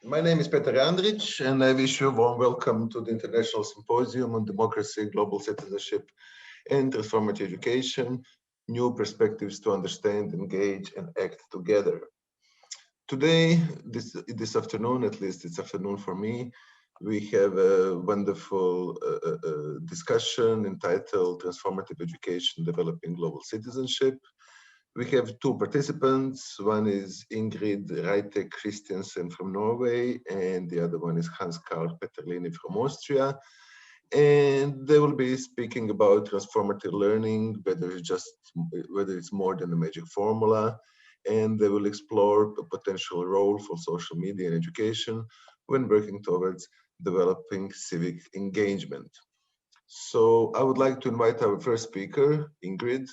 My name is Petar Jandric, and I wish you a warm welcome to the International Symposium on Democracy, Global Citizenship, and Transformative Education, New Perspectives to Understand, Engage, and Act Together. Today, this afternoon, at least it's afternoon for me, we have a wonderful discussion entitled Transformative Education, Developing Global Citizenship. We have two participants. One is Ingrid Reite Christensen from Norway, and the other one is Karl Peterlini from Austria. And they will be speaking about transformative learning, whether it's more than a magic formula, and they will explore the potential role for social media in education when working towards developing civic engagement. So I would like to invite our first speaker, Ingrid,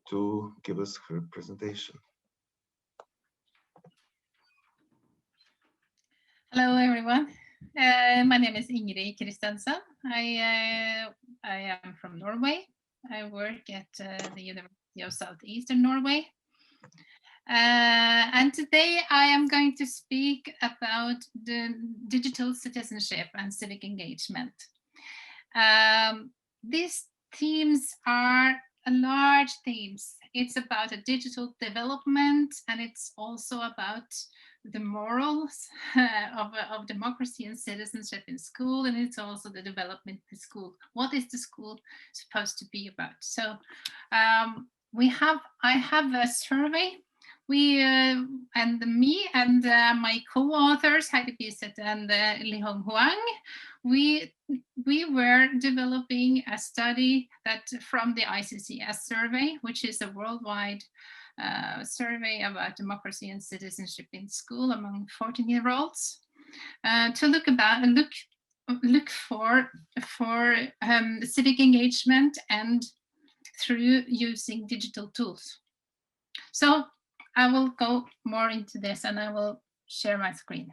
to give us her presentation. Hello, everyone. My name is Ingrid Christensen. I am from Norway. I work at the University of Southeastern Norway. And today I am going to speak about the digital citizenship and civic engagement. These themes are large themes. It's about a digital development, and it's also about the morals of democracy and citizenship in school, and it's also the development in school. What is the school supposed to be about? So I have a survey. Me and my co-authors, Heidi Bisset and Li Hong Huang, we were developing a study that from the ICCS survey, which is a worldwide survey about democracy and citizenship in school among 14-year-olds, to look for civic engagement and through using digital tools. So I will go more into this, and I will share my screen.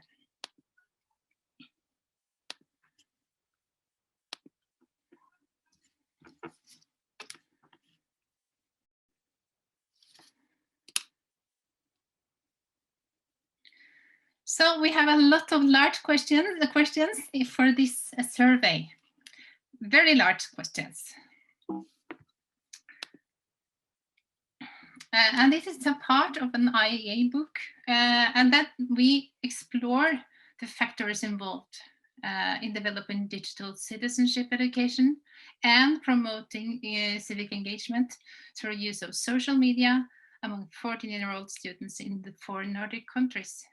So we have a lot of large questions for this survey. Very large questions. And this is a part of an IAEA book, and that we explore the factors involved in developing digital citizenship education and promoting civic engagement through use of social media among 14-year-old students in the 4 Nordic countries.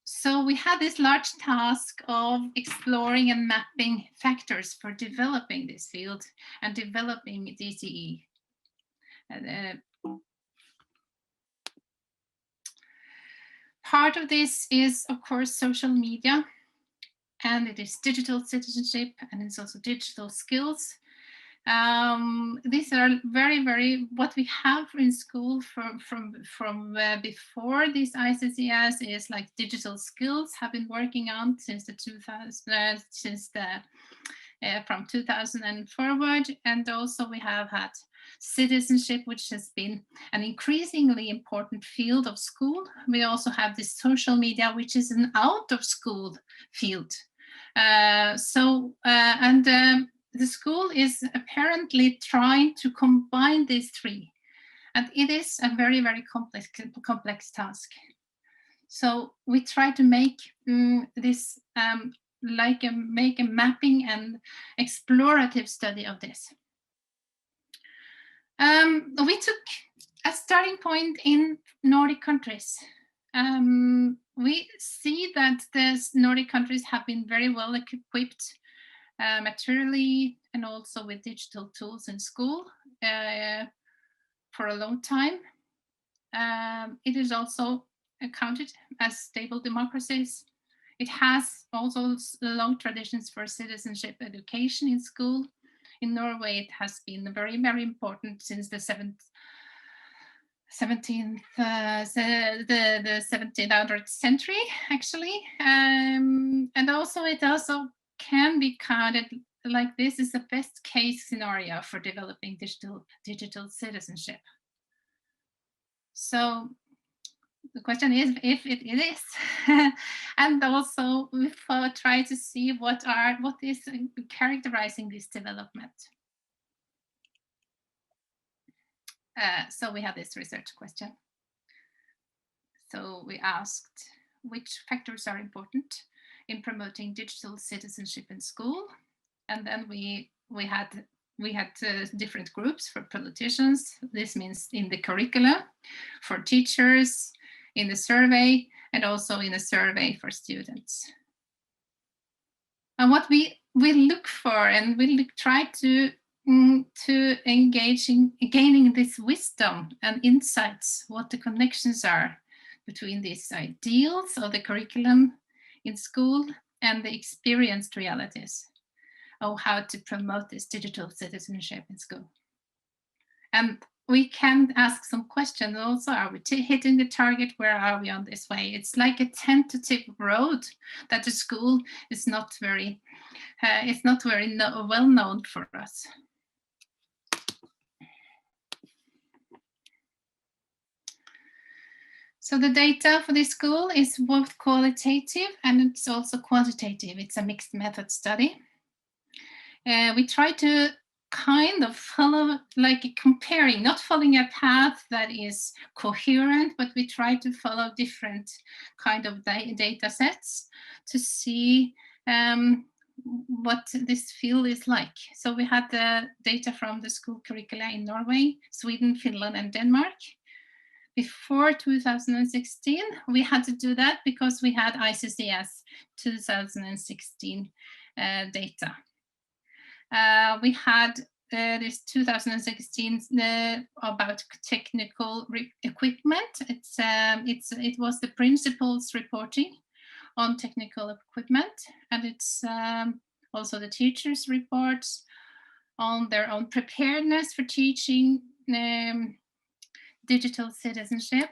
So we had this large task of exploring and mapping factors for developing this field and developing DCE. Part of this is, of course, social media, and it is digital citizenship, and it's also digital skills. These are very what we have in school from before this ICCS is like digital skills have been working on since from 2000 and forward, and also we have had citizenship, which has been an increasingly important field of school. We also have this social media, which is an out of school field. The school is apparently trying to combine these three, and it is a very complex task. So we try to make this make a mapping and explorative study of this. We took a starting point in Nordic countries. We see that the Nordic countries have been very well equipped materially and also with digital tools in school for a long time. It is also accounted as stable democracies. It has also long traditions for citizenship education in school. In Norway, it has been very important since the 1700th century, actually. And also, it also can be counted like this is the best case scenario for developing digital citizenship. So the question is if it is. And also we try to see what is characterizing this development. So we have this research question. So we asked which factors are important in promoting digital citizenship in school, and then we had different groups for politicians. This means in the curricula, for teachers, in the survey, and also in a survey for students. And what we look for, and we try to engage in gaining this wisdom and insights, what the connections are between these ideals of the curriculum in school and the experienced realities of how to promote this digital citizenship in school. And we can ask some questions also. Are we hitting the target? Where are we on this way? It's like a tentative road that the school is not very, well known for us. So the data for this school is both qualitative and it's also quantitative. It's a mixed method study. We try to kind of follow, like comparing, not following a path that is coherent, but we try to follow different kind of data sets to see what this field is like. So we had the data from the school curricula in Norway, Sweden, Finland, and Denmark. Before 2016, we had to do that because we had ICCS 2016 data. We had this 2016 about technical equipment. It was the principals reporting on technical equipment, and it's also the teachers' reports on their own preparedness for teaching digital citizenship,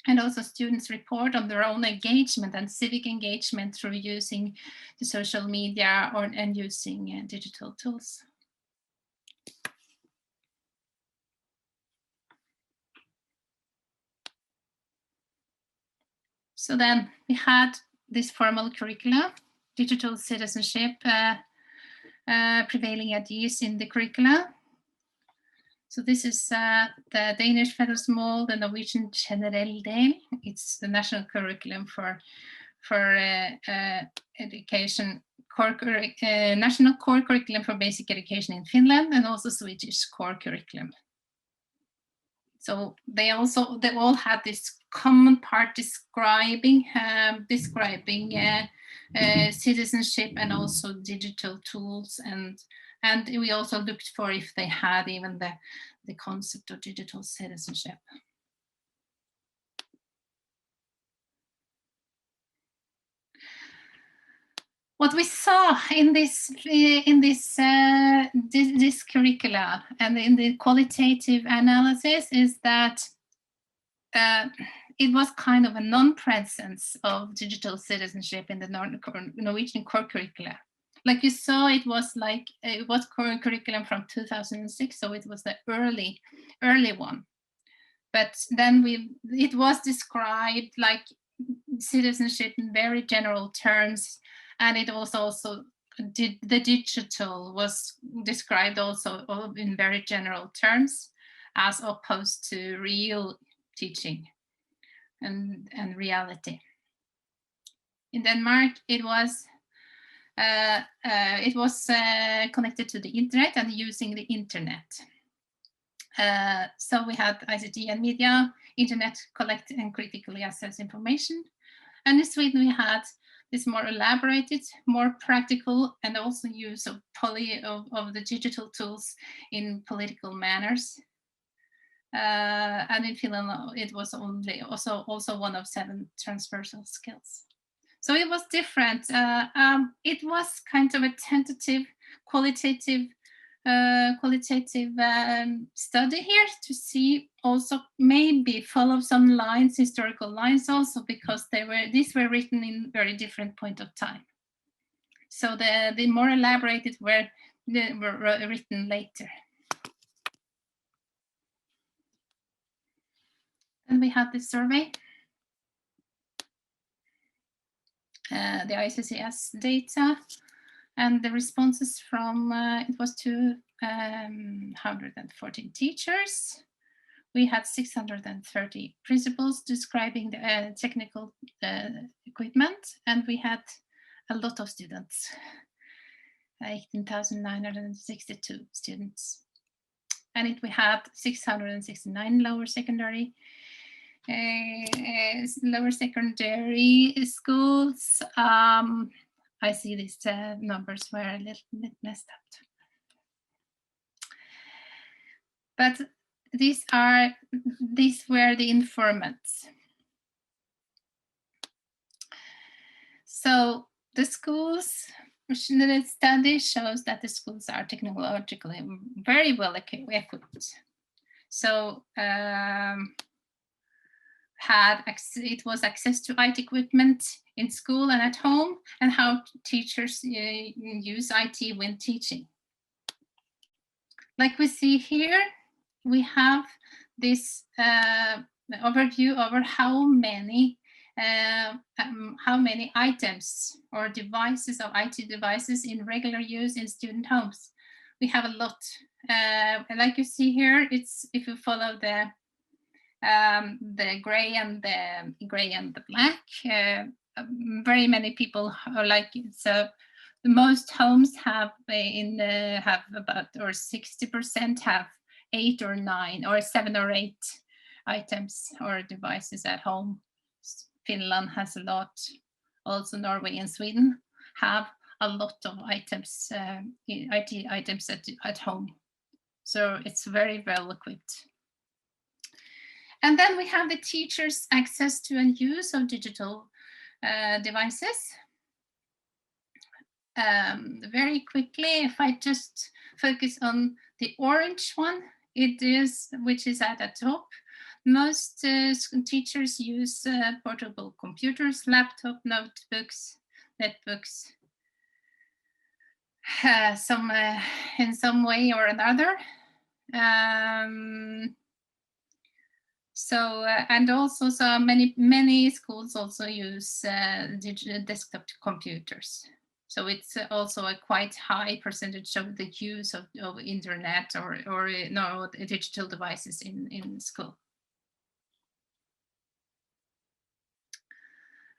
and also students report on their own engagement and civic engagement through using the social media and using digital tools. So then we had this formal curricula, digital citizenship, prevailing ideas in the curricula. So this is the Danish Fællesmål, the Norwegian Generell Del. It's the national curriculum for education, national core curriculum for basic education in Finland, and also Swedish core curriculum. So they all had this common part describing citizenship and also digital tools, and we also looked for if they had even the concept of digital citizenship. What we saw in this curricula and in the qualitative analysis is that it was kind of a non-presence of digital citizenship in the Norwegian core curricula. Like you saw, it was core curriculum from 2006, so it was the early one. But then it was described like citizenship in very general terms, and it was also the digital was described also in very general terms, as opposed to real teaching and reality. In Denmark, it was connected to the internet and using the internet. So we had ICT and media, internet, collect and critically assess information. And in Sweden, we had this more elaborated, more practical, and also use of the digital tools in political manners. And in Finland, it was also one of 7 transversal skills. So it was different. It was kind of a tentative, qualitative study here to see, also maybe follow some lines, historical lines also, because these were written in very different point of time. So the more elaborated were written later. And we had this survey. the ICCS data, and the responses from, it was 214 teachers. We had 630 principals describing the technical equipment, and we had a lot of students, 18,962 students. And we had 669 lower secondary schools. I see these numbers were a little bit messed up. But these were the informants. So the schools, the study shows that the schools are technologically very well equipped. So it was access to IT equipment in school and at home, and how teachers use IT when teaching. Like we see here, we have this overview over how many items or devices of IT devices in regular use in student homes. We have a lot. Like you see here, it's if you follow the gray and the black. Very many people are like it. So most homes have about, or 60% have 8 or 9 or 7 or 8 items or devices at home. Finland has a lot. Also Norway and Sweden have a lot of items, IT items at home. So it's very well equipped. And then we have the teachers' access to and use of digital devices. Very quickly, if I just focus on the orange one, which is at the top. Most teachers use portable computers, laptop, notebooks, netbooks, in some way or another. And also, so many schools also use digital desktop computers. So it's also a quite high percentage of the use of internet or digital devices in school.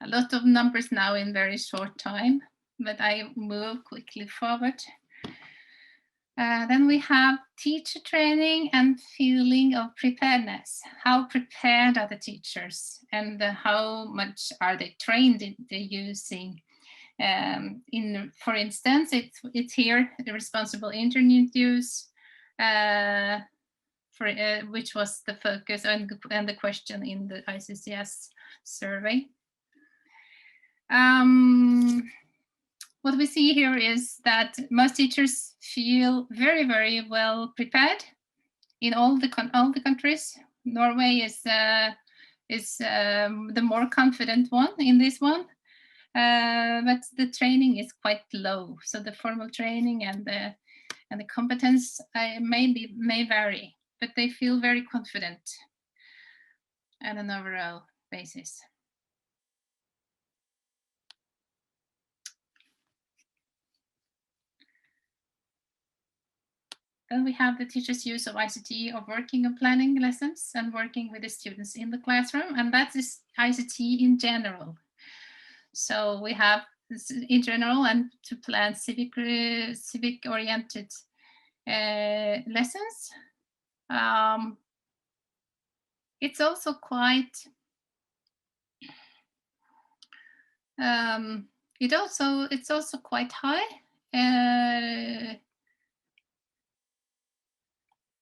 A lot of numbers now in very short time, but I move quickly forward. Then we have teacher training and feeling of preparedness. How prepared are the teachers, and how much are they trained in the using? For instance, it's here the responsible internet use, which was the focus and the question in the ICCS survey. What we see here is that most teachers feel very, very well prepared in all the countries. Norway is the more confident one in this one, but the training is quite low. So the formal training and the competence may vary, but they feel very confident on an overall basis. Then we have the teachers' use of ICT of working and planning lessons and working with the students in the classroom, and that is ICT in general. So we have this in general, and to plan civic-oriented lessons. It's also quite. It's also quite high.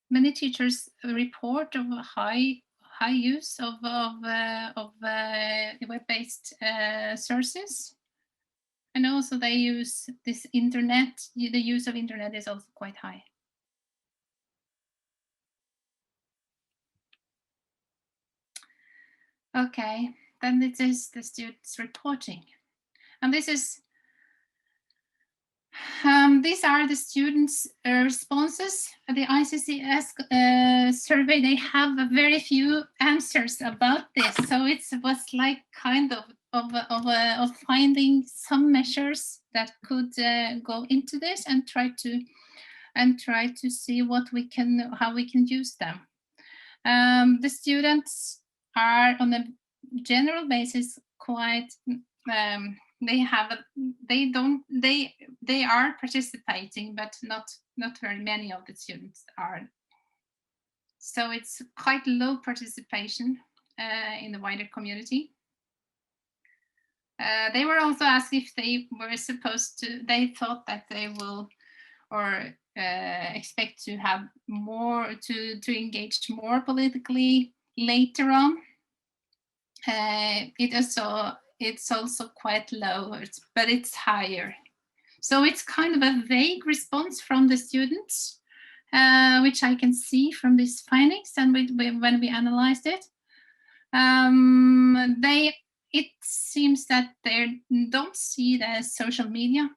Many teachers report of a high use of web-based sources, and also they use this internet. The use of internet is also quite high. Okay, then it is the students reporting, and this is. These are the students' responses. The ICCS survey, they have very few answers about this. So it was like kind of of finding some measures that could go into this and try to see how we can use them. The students are on a general basis quite they are participating, but not very many of the students are. So it's quite low participation in the wider community. They were also asked if they thought that they will or expect to have more, to engage more politically later on. It's also quite low, but it's higher. So it's kind of a vague response from the students, which I can see from these findings. And when we analyzed it, it seems that they don't see the social media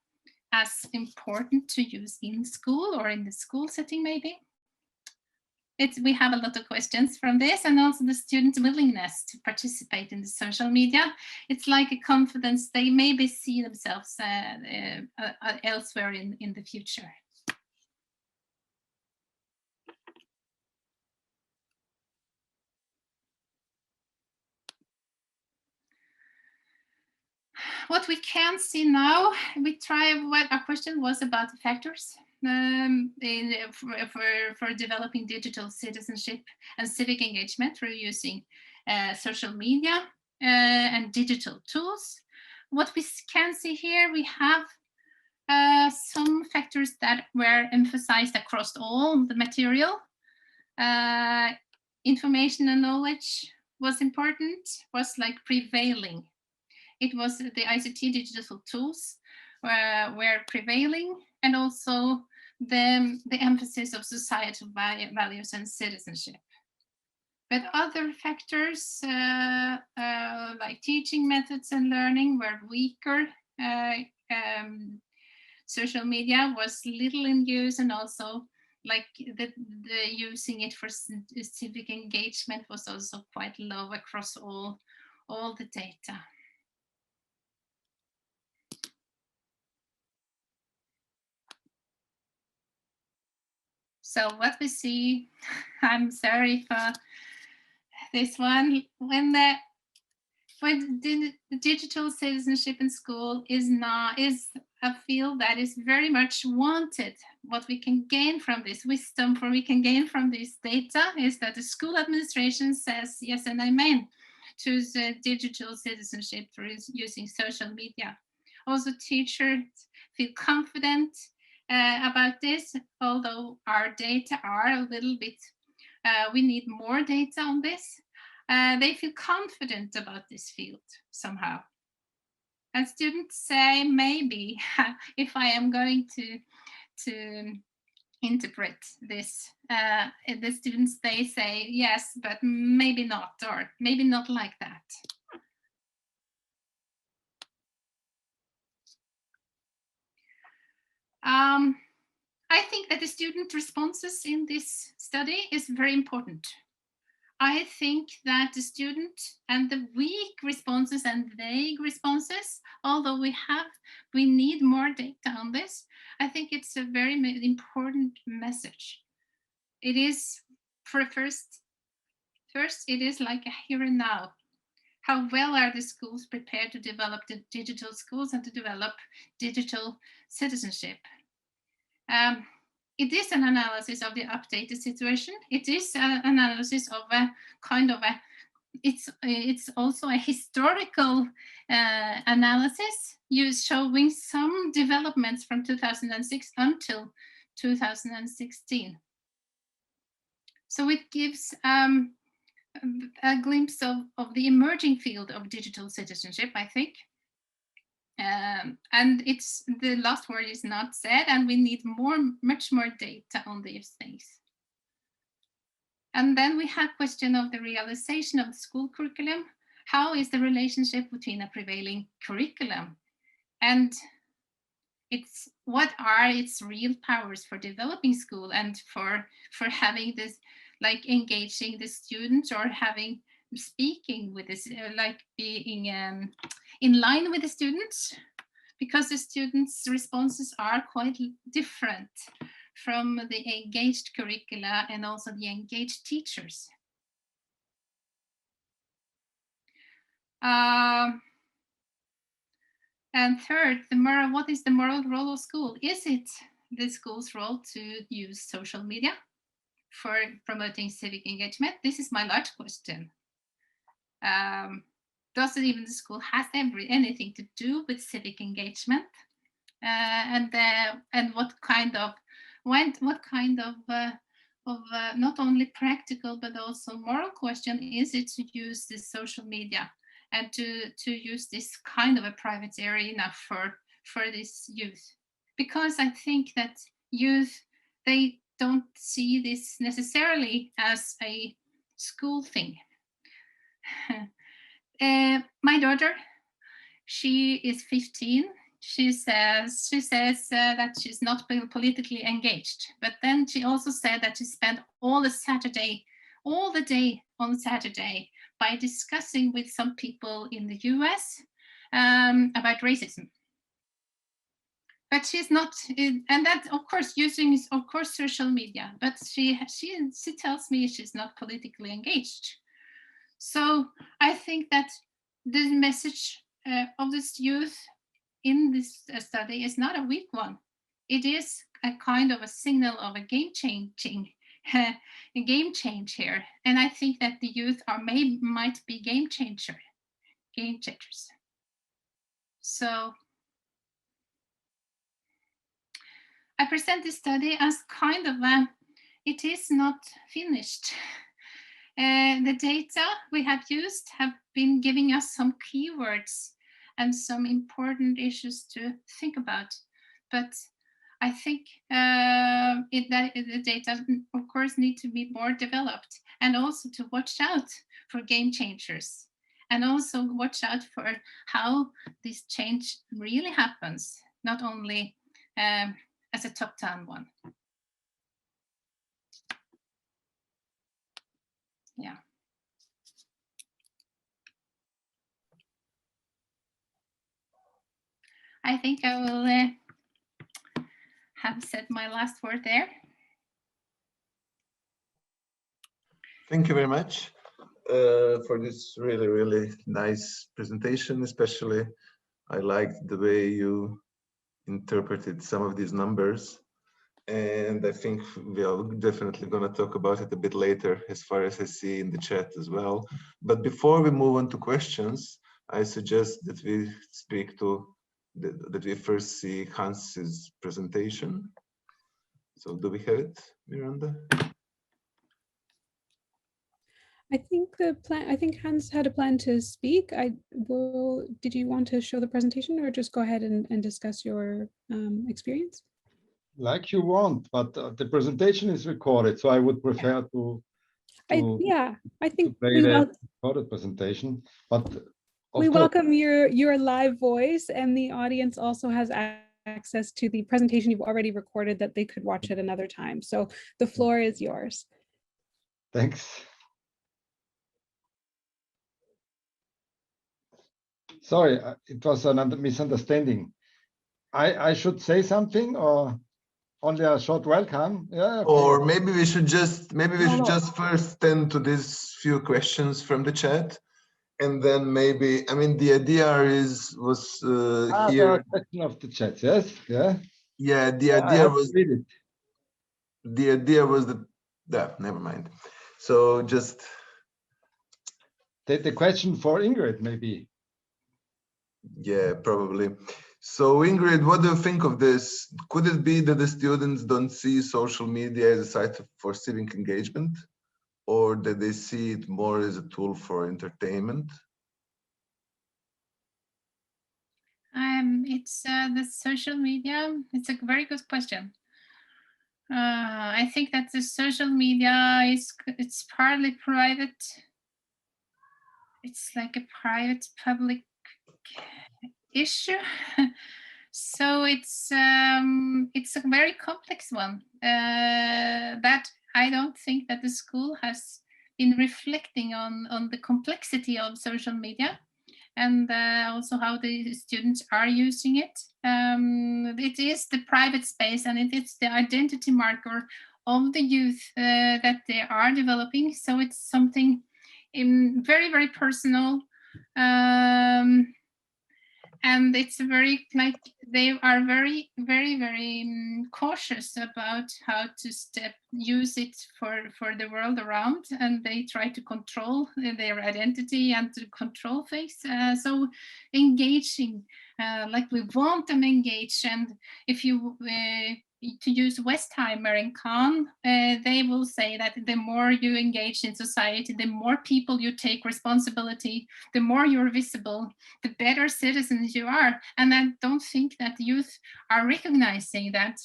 as important to use in school or in the school setting, maybe. We have a lot of questions from this, and also the students' willingness to participate in the social media. It's like a confidence. They maybe see themselves elsewhere in the future. What we can see now, what our question was about the factors for developing digital citizenship and civic engagement through using social media and digital tools. What we can see here, we have some factors that were emphasized across all the material. Information and knowledge was important, was like prevailing. It was the ICT digital tools were prevailing, and also the emphasis of societal values and citizenship. But other factors like teaching methods and learning were weaker. Social media was little in use, and also like the using it for civic engagement was also quite low across all the data. So what we see, I'm sorry for this one, when the digital citizenship in school is a field that is very much wanted. What we can gain from this wisdom, we can gain from this data, is that the school administration says yes and amen to the digital citizenship through using social media. Also, teachers feel confident about this, although our data are a little bit, we need more data on this. They feel confident about this field somehow. And students say, maybe, if I am going to interpret this, the students, they say, yes, but maybe not, or maybe not like that. I think that the student responses in this study is very important. I think that the student and the weak responses and vague responses, although we need more data on this, I think it's a very important message. It is, for first, it is like a here and now. How well are the schools prepared to develop the digital schools and to develop digital citizenship? It is an analysis of the updated situation. It is an analysis of a kind of it's also a historical analysis showing some developments from 2006 until 2016. So it gives a glimpse of the emerging field of digital citizenship, I think. And it's the last word is not said, and we need much more data on these things. And then we have question of the realization of the school curriculum. How is the relationship between a prevailing curriculum and what are its real powers for developing school and for having this, like engaging the students or having speaking with this, like being in line with the students, because the students' responses are quite different from the engaged curricula and also the engaged teachers. And third, what is the moral role of school? Is it the school's role to use social media for promoting civic engagement? This is my large question. Does it even the school has anything to do with civic engagement? And what kind of not only practical but also moral question is it to use this social media and to use this kind of a private arena for this youth? Because I think that youth, they don't see this necessarily as a school thing. My daughter, she is 15. She says that she's not politically engaged, but then she also said that she spent all the day on Saturday by discussing with some people in the US about racism. But she's not, and that of course using social media. But she tells me she's not politically engaged. So I think that the message of this youth in this study is not a weak one. It is a kind of a signal of a game change here. And I think that the youth might be game changers. So I present this study as kind of it is not finished. The data we have used have been giving us some keywords and some important issues to think about. But I think the data, of course, need to be more developed, and also to watch out for game changers, and also watch out for how this change really happens, not only as a top-down one. Yeah. I think I will have said my last word there. Thank you very much for this really, really nice presentation. Especially, I liked the way you interpreted some of these numbers. And I think we are definitely going to talk about it a bit later, as far as I see in the chat as well. But before we move on to questions, I suggest that we speak to that we first see Hans's presentation. So do we have it, Miranda? I think Hans had a plan to speak. Did you want to show the presentation or just go ahead and discuss your experience? Like you want, but the presentation is recorded, so I would prefer to I think play the recorded presentation. But we welcome your live voice, and the audience also has access to the presentation you've already recorded that they could watch at another time. So the floor is yours. Thanks. Sorry, it was a misunderstanding. I should say something, or only a short welcome? Yeah. Okay. Or maybe we should just just first tend to these few questions from the chat, and then maybe, I mean, the idea was here. Question of the chat, yes, yeah. Yeah, the idea was never mind. So just the question for Ingrid, maybe. Yeah, probably. So Ingrid, what do you think of this? Could it be that the students don't see social media as a site for civic engagement, or that they see it more as a tool for entertainment? It's the social media. It's a very good question. I think that the social media it's partly private. It's like a private public issue. So it's a very complex one that I don't think that the school has in reflecting on the complexity of social media, and also how the students are using it. It is the private space, and it is the identity marker of the youth that they are developing. So it's something very, very personal. And it's very, like, they are very, very, very cautious about how to use it for the world around, and they try to control their identity and to control things. So engaging, like, we want them engaged, and if you to use Westheimer and Kahn, they will say that the more you engage in society, the more people you take responsibility, the more you're visible, the better citizens you are. And I don't think that youth are recognizing that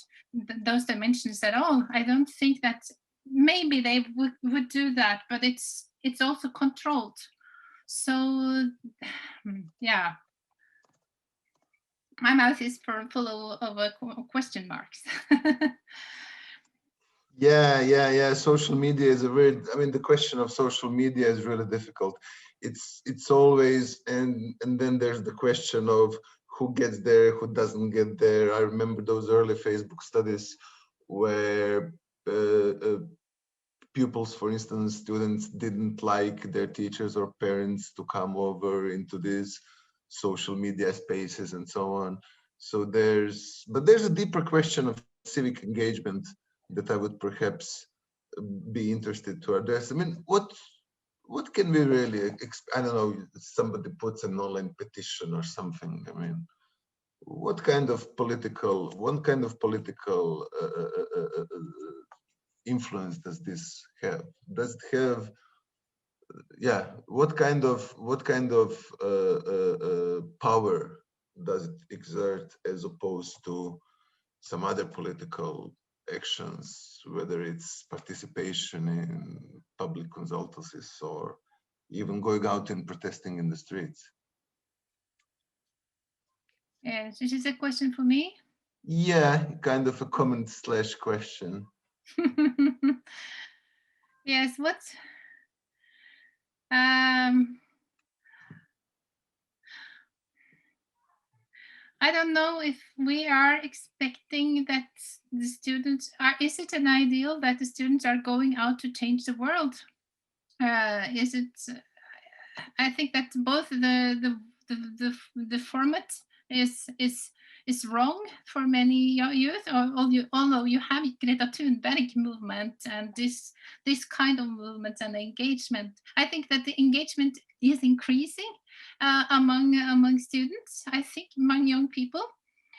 those dimensions at all. I don't think that maybe they would do that, but it's also controlled. So yeah, my mouth is full of question marks. Yeah. Social media is the question of social media is really difficult. It's always, and then there's the question of who gets there, who doesn't get there. I remember those early Facebook studies where pupils, for instance, students didn't like their teachers or parents to come over into these social media spaces and so on. So there's a deeper question of civic engagement that I would perhaps be interested to address. I mean, what can we really, I don't know, somebody puts an online petition or something. I mean, what kind of political influence does this have? Does it have, yeah, what kind of power does it exert as opposed to some other political actions, whether it's participation in public consultancies or even going out and protesting in the streets? Yes, this is a question for me. Yeah, kind of a comment / question. Yes, what? I don't know if we are expecting that the students are, is it an ideal that the students are going out to change the world? Is it, I think that both the format is wrong for many youth, although you have Greta Thunberg movement and this kind of movement and engagement. I think that the engagement is increasing among students, I think among young people,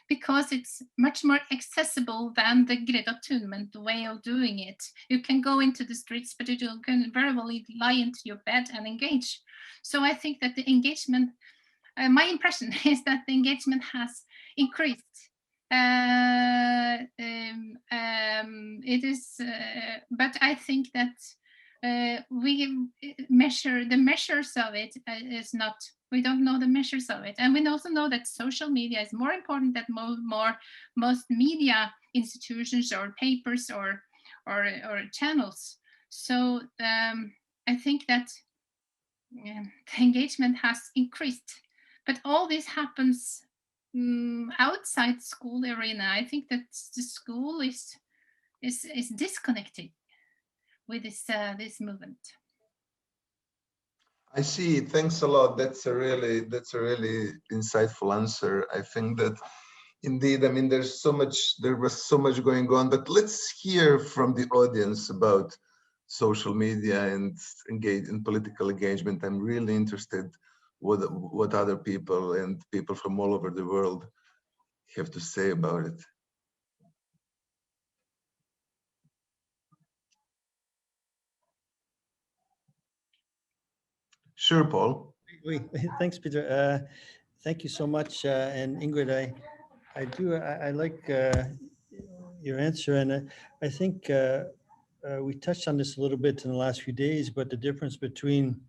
because it's much more accessible than the Greta Thunberg way of doing it. You can go into the streets, but you can very well lie into your bed and engage. So I think that the engagement, my impression is that the engagement has increased. It is, but I think that we measure the measures of it is not. We don't know the measures of it, and we also know that social media is more important than most media institutions or papers or channels. So I think that the engagement has increased, but all this happens outside school arena. I think that the school is disconnected with this movement. I see. Thanks a lot. That's a really insightful answer. I think that indeed, I mean, there was so much going on, but let's hear from the audience about social media and political engagement. I'm really interested what other people and people from all over the world have to say about it. Sure, Paul. Thanks, Peter. Thank you so much. And Ingrid, I like your answer. And I think we touched on this a little bit in the last few days, but the difference between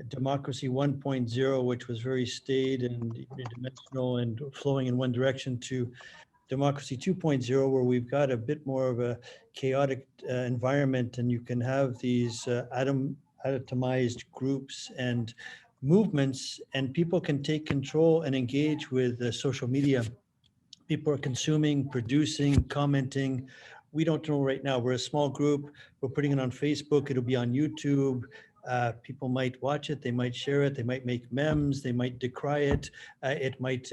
democracy 1.0, which was very staid and unidimensional and flowing in one direction, to democracy 2.0, where we've got a bit more of a chaotic environment, and you can have these atomized groups and movements, and people can take control and engage with social media. People are consuming, producing, commenting. We don't know right now. We're a small group. We're putting it on Facebook. It'll be on YouTube. People might watch it. They might share it. They might make memes. They might decry it. It might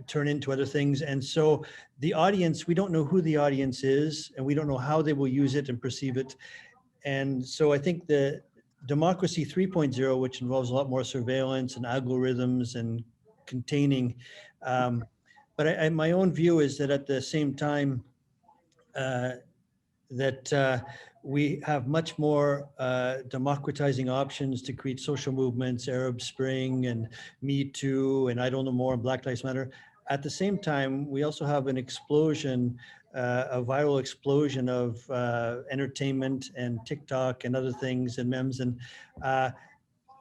turn into other things. And so the audience, we don't know who the audience is, and we don't know how they will use it and perceive it. And so I think the democracy 3.0, which involves a lot more surveillance and algorithms and containing, but my own view is that at the same time, that we have much more democratizing options to create social movements, Arab Spring and Me Too, and I Don't Know More, and Black Lives Matter. At the same time, we also have an explosion, a viral explosion of entertainment and TikTok and other things and memes. And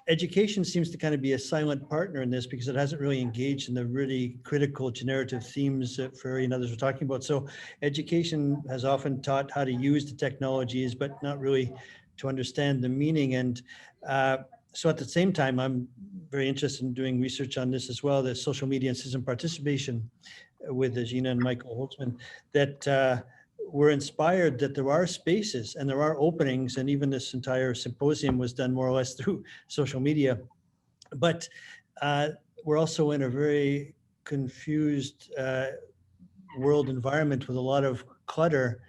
education seems to kind of be a silent partner in this because it hasn't really engaged in the really critical generative themes that Ferry and others were talking about. So education has often taught how to use the technologies, but not really to understand the meaning. And so at the same time, I'm very interested in doing research on this as well, the social media and citizen participation with Gina and Michael Holtzman, that we're inspired that there are spaces and there are openings, and even this entire symposium was done more or less through social media. But we're also in a very confused world environment with a lot of clutter.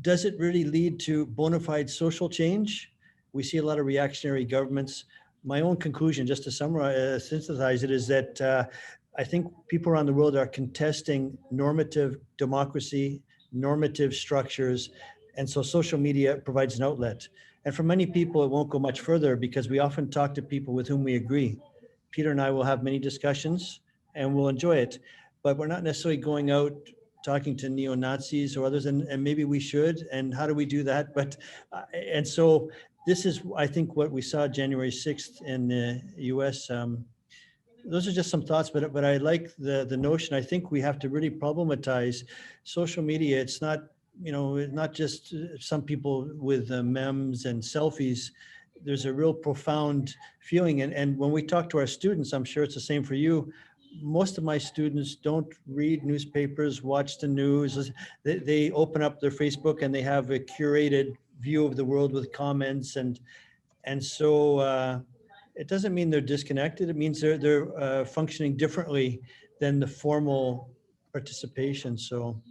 Does it really lead to bona fide social change? We see a lot of reactionary governments. My own conclusion, just to summarize, synthesize it, is that I think people around the world are contesting normative democracy, normative structures, and so social media provides an outlet. And for many people, it won't go much further because we often talk to people with whom we agree. Peter and I will have many discussions and we'll enjoy it, but we're not necessarily going out talking to neo-Nazis or others, and maybe we should, and how do we do that? But, and so this is, I think, what we saw January 6th in the US. Those are just some thoughts, but I like the notion. I think we have to really problematize social media. It's not, you know, not just some people with memes and selfies. There's a real profound feeling. And when we talk to our students, I'm sure it's the same for you. Most of my students don't read newspapers, watch the news. They open up their Facebook and they have a curated view of the world with comments. And so, it doesn't mean they're disconnected. It means they're functioning differently than the formal participation. So,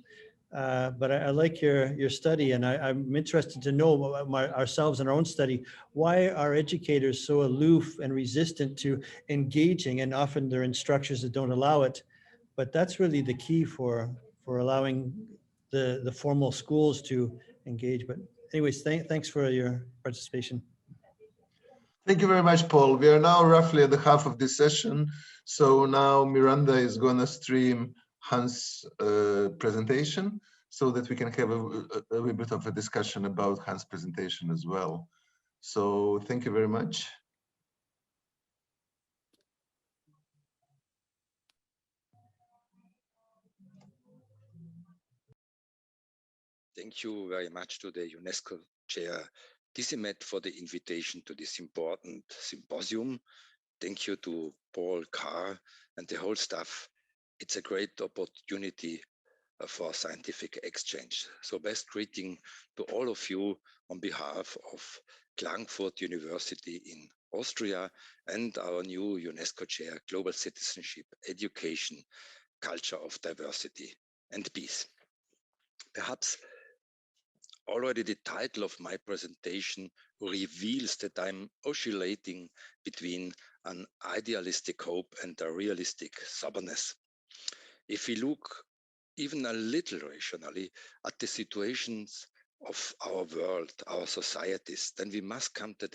but I like your study, and I'm interested to know ourselves in our own study, why are educators so aloof and resistant to engaging, and often they're in structures that don't allow it. But that's really the key for allowing the formal schools to engage. But anyways, thanks for your participation. Thank you very much, Paul. We are now roughly at the half of this session. So now Miranda is going to stream Hans' presentation so that we can have a little bit of a discussion about Hans' presentation as well. So thank you very much. Thank you very much to the UNESCO Chair DCMÉT for the invitation to this important symposium. Thank you to Paul, Karl, and the whole staff. It's a great opportunity for scientific exchange. So best greeting to all of you on behalf of Klagenfurt University in Austria and our new UNESCO Chair, Global Citizenship, Education, Culture of Diversity and Peace. Perhaps already the title of my presentation reveals that I'm oscillating between an idealistic hope and a realistic stubbornness. If we look even a little rationally at the situations of our world, our societies, then we must come to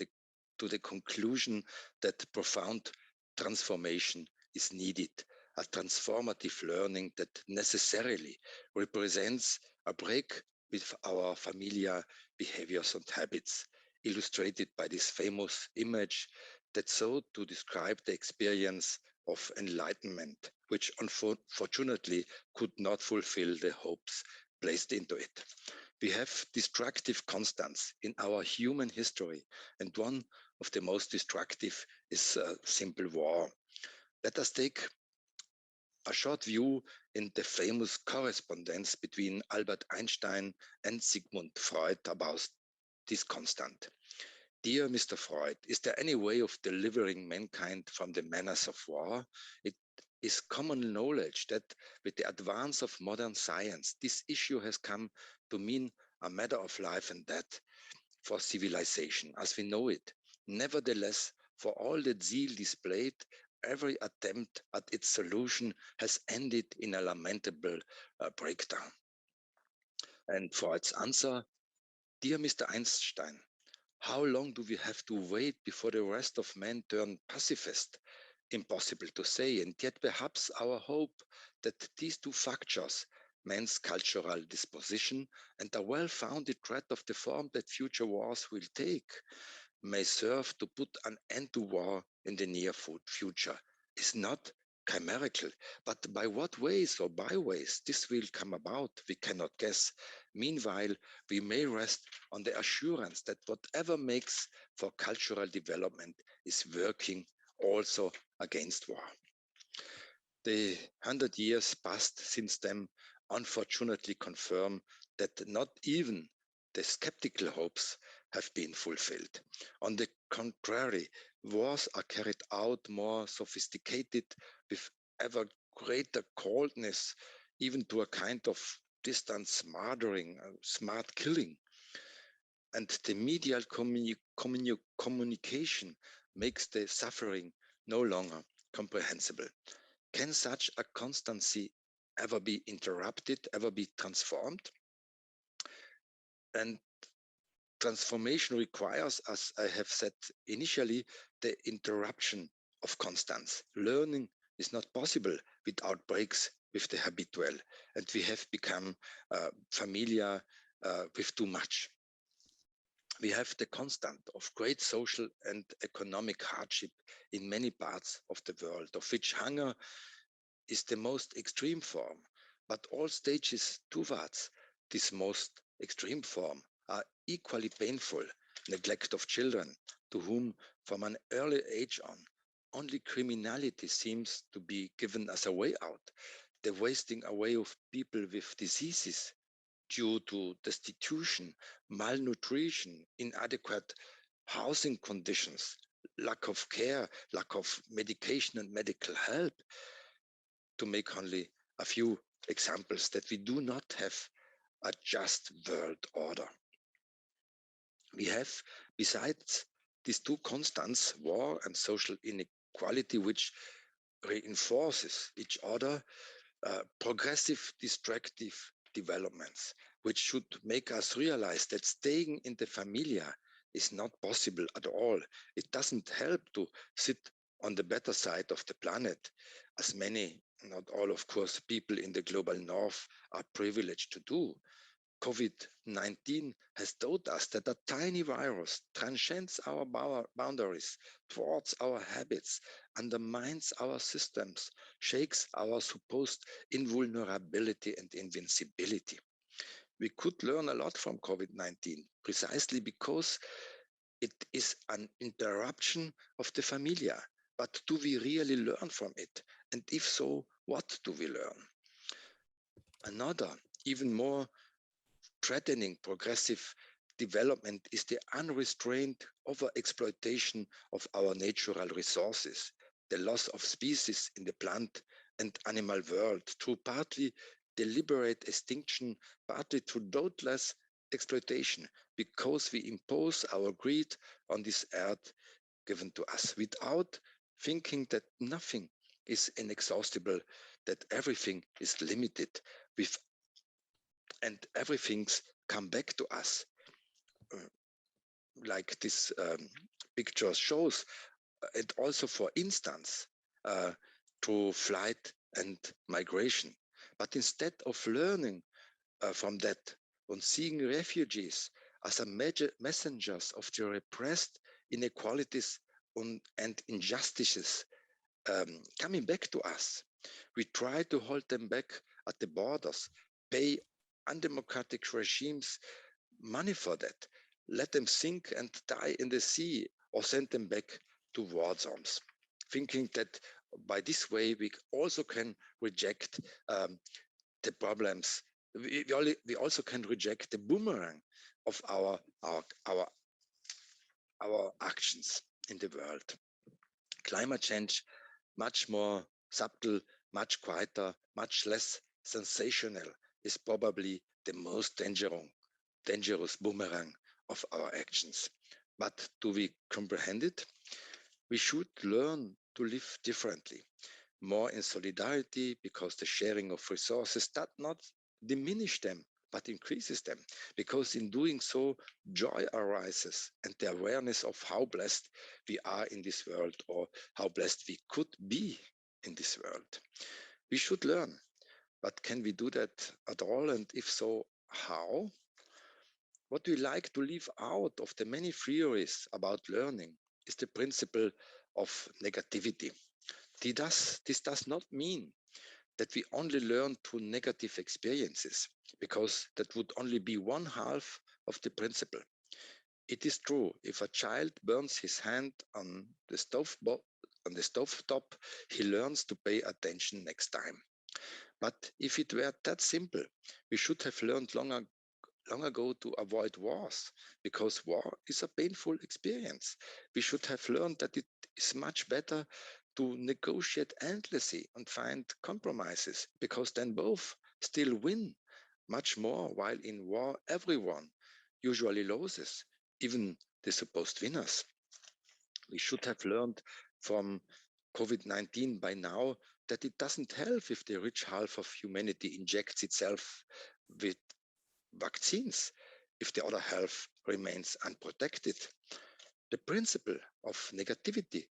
the conclusion that profound transformation is needed, a transformative learning that necessarily represents a break with our familiar behaviors and habits, illustrated by this famous image that sought to describe the experience of enlightenment, which unfortunately could not fulfill the hopes placed into it. We have destructive constants in our human history, and one of the most destructive is simple war. Let us take a short view in the famous correspondence between Albert Einstein and Sigmund Freud about this constant. Dear Mr. Freud, is there any way of delivering mankind from the menace of war? It is common knowledge that with the advance of modern science, this issue has come to mean a matter of life and death for civilization as we know it. Nevertheless, for all the zeal displayed, every attempt at its solution has ended in a lamentable breakdown. And Freud's answer, dear Mr. Einstein, how long do we have to wait before the rest of men turn pacifist? Impossible to say, and yet perhaps our hope that these two factors, man's cultural disposition and a well-founded threat of the form that future wars will take, may serve to put an end to war in the near future, is not chimerical. But by what ways or byways this will come about, we cannot guess. Meanwhile, we may rest on the assurance that whatever makes for cultural development is working also against war. The 100 years past since then unfortunately confirm that not even the skeptical hopes have been fulfilled. On the contrary, wars are carried out more sophisticated with ever greater coldness, even to a kind of distant smothering, smart killing. And the medial communication makes the suffering no longer comprehensible. Can such a constancy ever be interrupted, ever be transformed? And transformation requires, as I have said initially, the interruption of constants. Learning is not possible without breaks with the habitual, and we have become familiar with too much. We have the constant of great social and economic hardship in many parts of the world, of which hunger is the most extreme form, but all stages towards this most extreme form are equally painful. Neglect of children, to whom from an early age on, only criminality seems to be given as a way out. The wasting away of people with diseases due to destitution, malnutrition, inadequate housing conditions, lack of care, lack of medication and medical help, to make only a few examples, that we do not have a just world order. We have, besides these two constants, war and social inequality, which reinforces each other, progressive destructive developments, which should make us realize that staying in the familiar is not possible at all. It doesn't help to sit on the better side of the planet, as many, not all of course, people in the global north are privileged to do. COVID-19 has taught us that a tiny virus transcends our boundaries, thwarts our habits, undermines our systems, shakes our supposed invulnerability and invincibility. We could learn a lot from COVID-19 precisely because it is an interruption of the familiar. But do we really learn from it? And if so, what do we learn? Another, even more threatening progressive development is the unrestrained overexploitation of our natural resources, the loss of species in the plant and animal world through partly deliberate extinction, partly through doubtless exploitation, because we impose our greed on this earth given to us without thinking that nothing is inexhaustible, that everything is limited, with and everything's come back to us, like this picture shows, and also, for instance, through flight and migration. But instead of learning from that, on seeing refugees as a major messengers of the repressed inequalities and injustices coming back to us, we try to hold them back at the borders, pay undemocratic regimes money for that. Let them sink and die in the sea or send them back to war zones, thinking that by this way we also can reject the problems. We also can reject the boomerang of our actions in the world. Climate change, much more subtle, much quieter, much less sensational, is probably the most dangerous boomerang of our actions. But do we comprehend it? We should learn to live differently, more in solidarity, because the sharing of resources does not diminish them, but increases them, because in doing so, joy arises and the awareness of how blessed we are in this world, or how blessed we could be in this world. We should learn, but can we do that at all? And if so, how? What we like to leave out of the many theories about learning is the principle of negativity. This does not mean that we only learn through negative experiences, because that would only be one half of the principle. It is true, if a child burns his hand on the stovetop, he learns to pay attention next time. But if it were that simple, we should have learned long ago to avoid wars, because war is a painful experience. We should have learned that it is much better to negotiate endlessly and find compromises, because then both still win much more, while in war everyone usually loses, even the supposed winners. We should have learned from COVID-19 by now that it doesn't help if the rich half of humanity injects itself with vaccines if the other half remains unprotected. The principle of negativity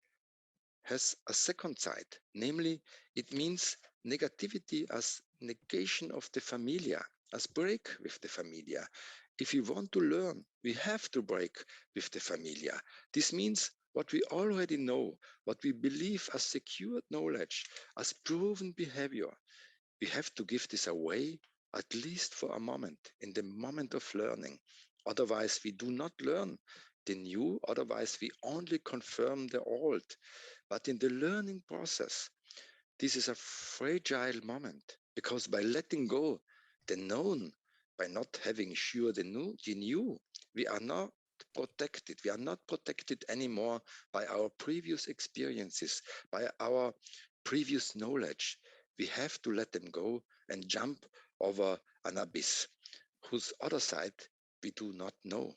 has a second side, namely, it means negativity as negation of the familia, as break with the familia. If we want to learn, we have to break with the familia. This means what we already know, what we believe as secured knowledge, as proven behavior. We have to give this away, at least for a moment, in the moment of learning. Otherwise, we do not learn the new, otherwise we only confirm the old. But in the learning process, this is a fragile moment, because by letting go the known, by not having sure the new, we are not protected. We are not protected anymore by our previous experiences, by our previous knowledge. We have to let them go and jump over an abyss whose other side we do not know.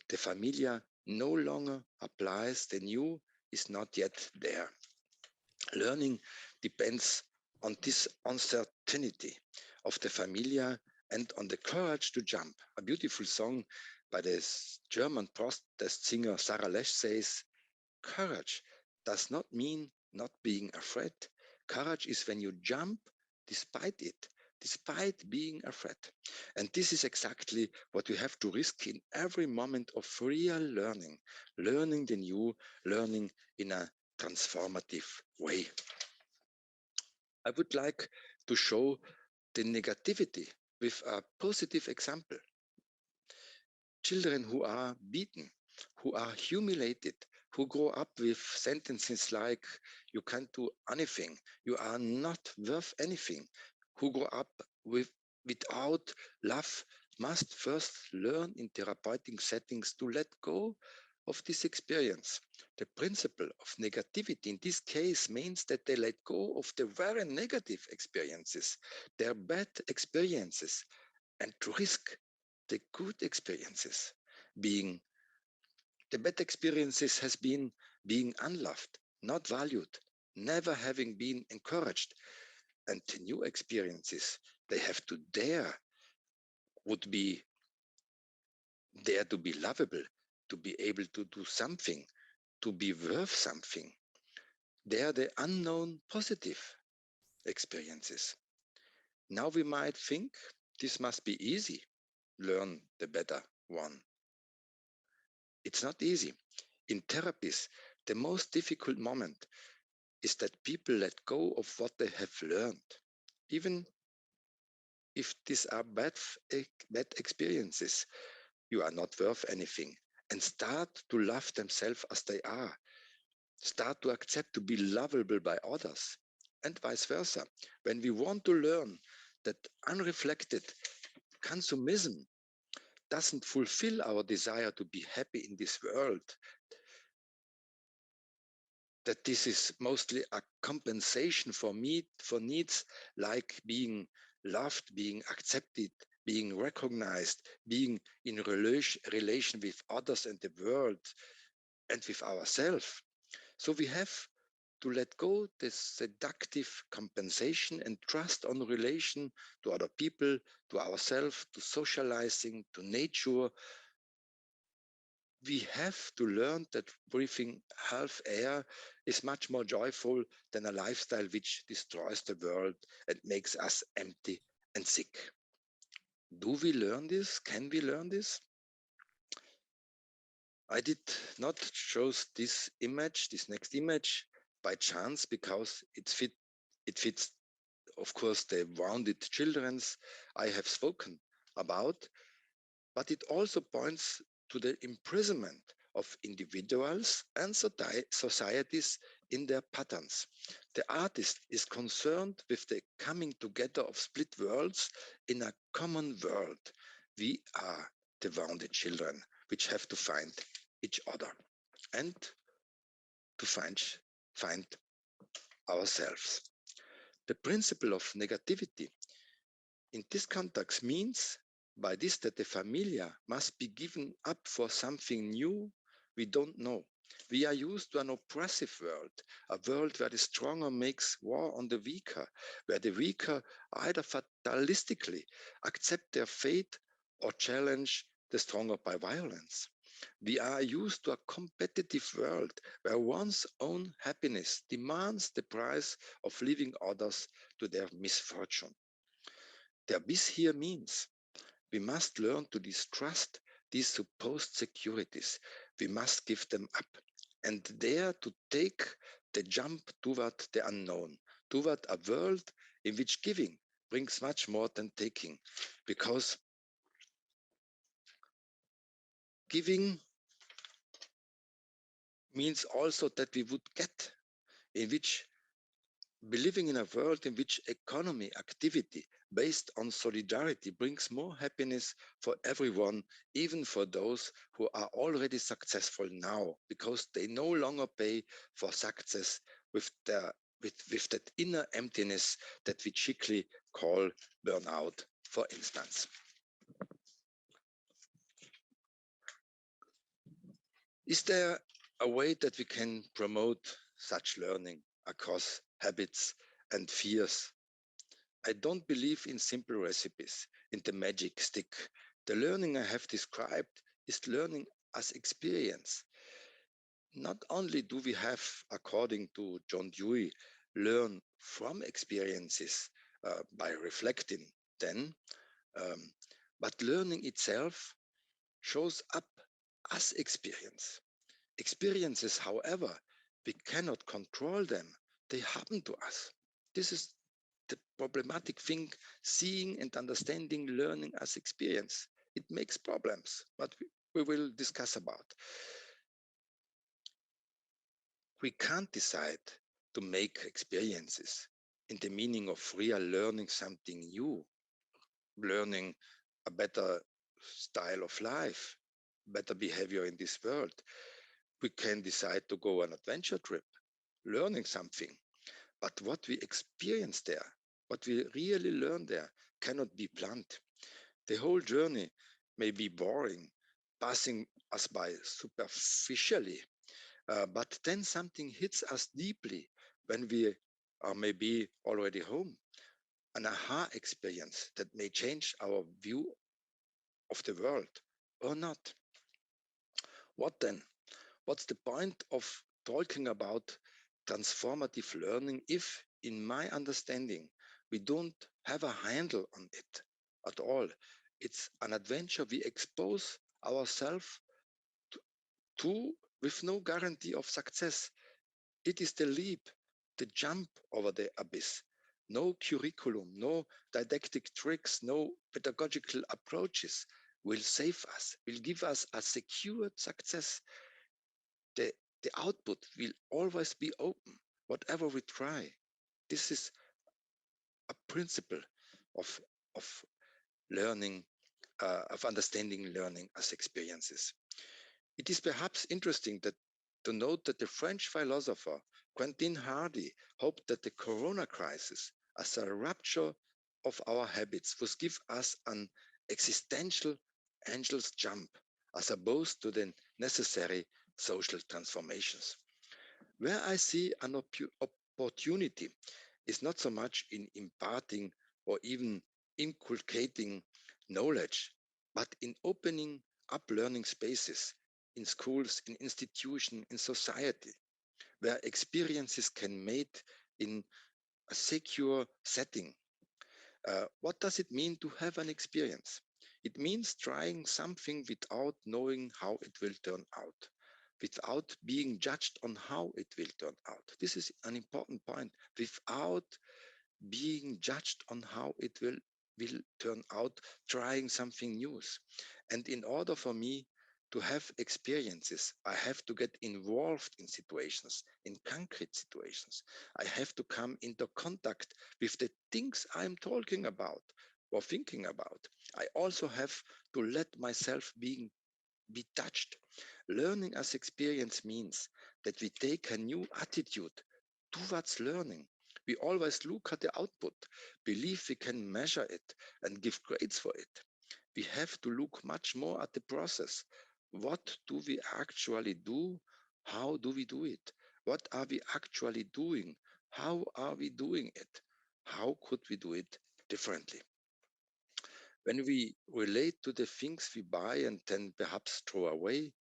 The familiar no longer applies, the new is not yet there. Learning depends on this uncertainty of the familiar and on the courage to jump. A beautiful song by the German protest singer Sarah Lesch says, "Courage does not mean not being afraid. Courage is when you jump despite it, despite being afraid." And this is exactly what we have to risk in every moment of real learning, learning the new, learning in a transformative way. I would like to show the negativity with a positive example. Children who are beaten, who are humiliated, who grow up with sentences like, "You can't do anything, you are not worth anything," who grow up without love, must first learn in therapeutic settings to let go of this experience. The principle of negativity in this case means that they let go of the very negative experiences, their bad experiences, and to risk the good experiences. The bad experiences has been being unloved, not valued, never having been encouraged. And the new experiences they have to dare would be dare to be lovable, to be able to do something, to be worth something. They are the unknown positive experiences. Now we might think this must be easy, learn the better one. It's not easy. In therapies, the most difficult moment is that people let go of what they have learned, even if these are bad experiences, you are not worth anything, and start to love themselves as they are. Start to accept to be lovable by others, and vice versa. When we want to learn that unreflected consumism doesn't fulfill our desire to be happy in this world, that this is mostly a compensation for needs like being loved, being accepted, being recognized, being in relation with others and the world and with ourselves. So we have to let go this seductive compensation and trust on relation to other people, to ourselves, to socializing, to nature. We have to learn that breathing half air is much more joyful than a lifestyle which destroys the world and makes us empty and sick. Do we learn this? Can we learn this? I did not choose this image, this next image, by chance, because it fits, of course, the wounded children's I have spoken about, but it also points to the imprisonment of individuals and societies in their patterns. The artist is concerned with the coming together of split worlds in a common world. We are the wounded children, which have to find each other and to find ourselves. The principle of negativity in this context means by this that the familiar must be given up for something new we don't know. We are used to an oppressive world, a world where the stronger makes war on the weaker, where the weaker either fatalistically accept their fate or challenge the stronger by violence. We are used to a competitive world where one's own happiness demands the price of leaving others to their misfortune. The abyss here means we must learn to distrust these supposed securities. We must give them up and dare to take the jump toward the unknown, toward a world in which giving brings much more than taking, because giving means also that we would get, in which believing in a world in which economy activity based on solidarity brings more happiness for everyone, even for those who are already successful now, because they no longer pay for success with that inner emptiness that we cheekily call burnout, for instance. Is there a way that we can promote such learning across habits and fears? I don't believe in simple recipes, in the magic stick. The learning I have described is learning as experience. Not only do we have, according to John Dewey, learn from experiences by reflecting then, um, but learning itself shows up as experience. Experiences, however, we cannot control them. They happen to us. This is the problematic thing, seeing and understanding learning as experience. It makes problems, but we will discuss about. We can't decide to make experiences in the meaning of real learning something new, learning a better style of life, better behavior in this world. We can decide to go on an adventure trip, learning something. But what we experience there, what we really learn there, cannot be planned. The whole journey may be boring, passing us by superficially, but then something hits us deeply when we are maybe already home. An aha experience that may change our view of the world or not. What then? What's the point of talking about transformative learning if, in my understanding, we don't have a handle on it at all? It's an adventure we expose ourselves to with no guarantee of success. It is the leap, the jump over the abyss, no curriculum, no didactic tricks, no pedagogical approaches will save us, will give us a secured success. The output will always be open, whatever we try. This is a principle of, of learning, of understanding learning as experiences. It is perhaps interesting to note that the French philosopher Quentin Hardy hoped that the corona crisis, as a rupture of our habits, would give us an existential angel's jump, as opposed to the necessary social transformations. Where I see an opportunity is not so much in imparting or even inculcating knowledge, but in opening up learning spaces in schools, in institutions, in society, where experiences can made in a secure setting. What does it mean to have an experience? It means trying something without knowing how it will turn out, without being judged on how it will turn out. This is an important point. Without being judged on how it will turn out, trying something new. And in order for me to have experiences, I have to get involved in situations, in concrete situations. I have to come into contact with the things I'm talking about or thinking about. I also have to let myself be touched. Learning as experience means that we take a new attitude towards learning. We always look at the output, believe we can measure it and give grades for it. We have to look much more at the process. What do we actually do? How do we do it? What are we actually doing? How are we doing it? How could we do it differently? When we relate to the things we buy and then perhaps throw away,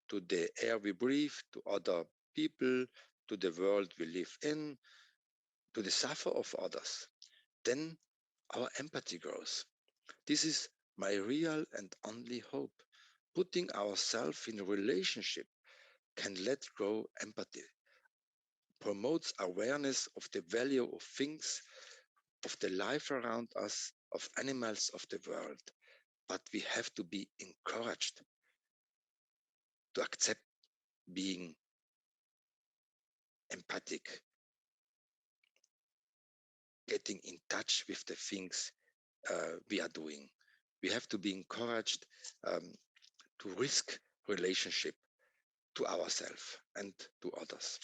to the air we breathe, to other people, to the world we live in, to the suffer of others, then our empathy grows. This is my real and only hope. Putting ourselves in a relationship can let grow empathy, promotes awareness of the value of things, of the life around us, of animals, of the world. But we have to be encouraged to accept being empathic, getting in touch with the things we are doing. We have to be encouraged to risk relationship to ourselves and to others.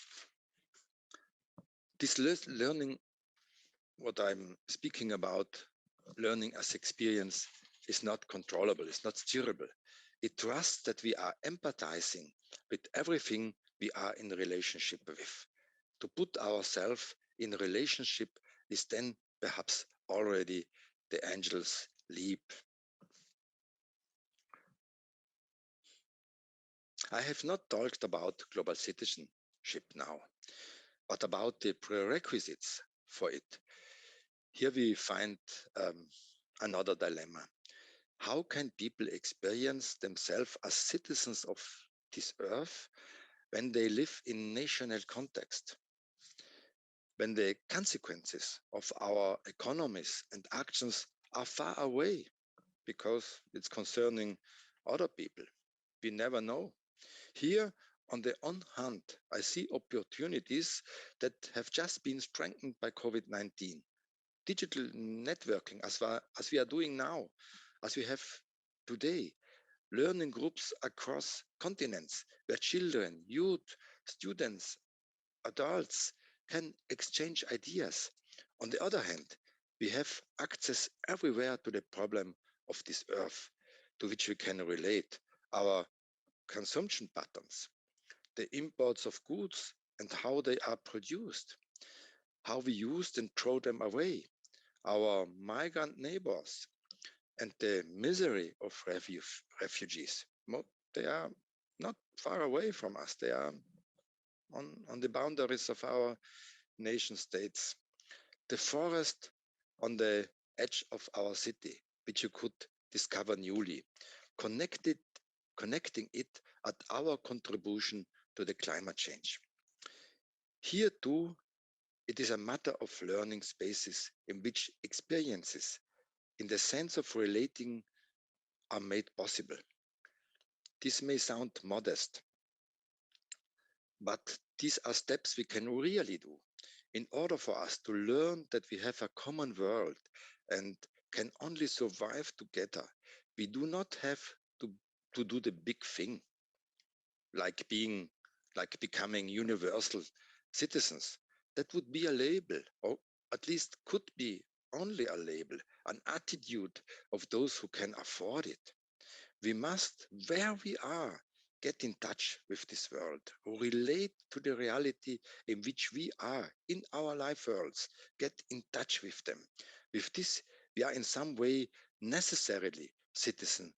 This learning, what I'm speaking about, learning as experience, is not controllable, it's not steerable. It trusts that we are empathizing with everything we are in relationship with. To put ourselves in relationship is then perhaps already the angel's leap. I have not talked about global citizenship now, but about the prerequisites for it. Here we find another dilemma. How can people experience themselves as citizens of this earth when they live in national context? When the consequences of our economies and actions are far away because it's concerning other people? We never know. Here, on the one hand, I see opportunities that have just been strengthened by COVID-19. Digital networking, as we are doing now, as we have today, learning groups across continents where children, youth, students, adults can exchange ideas. On the other hand, we have access everywhere to the problem of this earth, to which we can relate our consumption patterns, the imports of goods and how they are produced, how we use and throw them away, our migrant neighbors, and the misery of refugees. They are not far away from us. They are on the boundaries of our nation states. The forest on the edge of our city, which you could discover newly, connecting it at our contribution to the climate change. Here too, It is a matter of learning spaces in which experiences, in the sense of relating, are made possible. This may sound modest, but these are steps we can really do in order for us to learn that we have a common world and can only survive together. We do not have to do the big thing, like becoming universal citizens. That would be a label, or at least could be only a label, an attitude of those who can afford it. We must, where we are, get in touch with this world, or relate to the reality in which we are in our life worlds, get in touch with them. With this, we are in some way necessarily citizens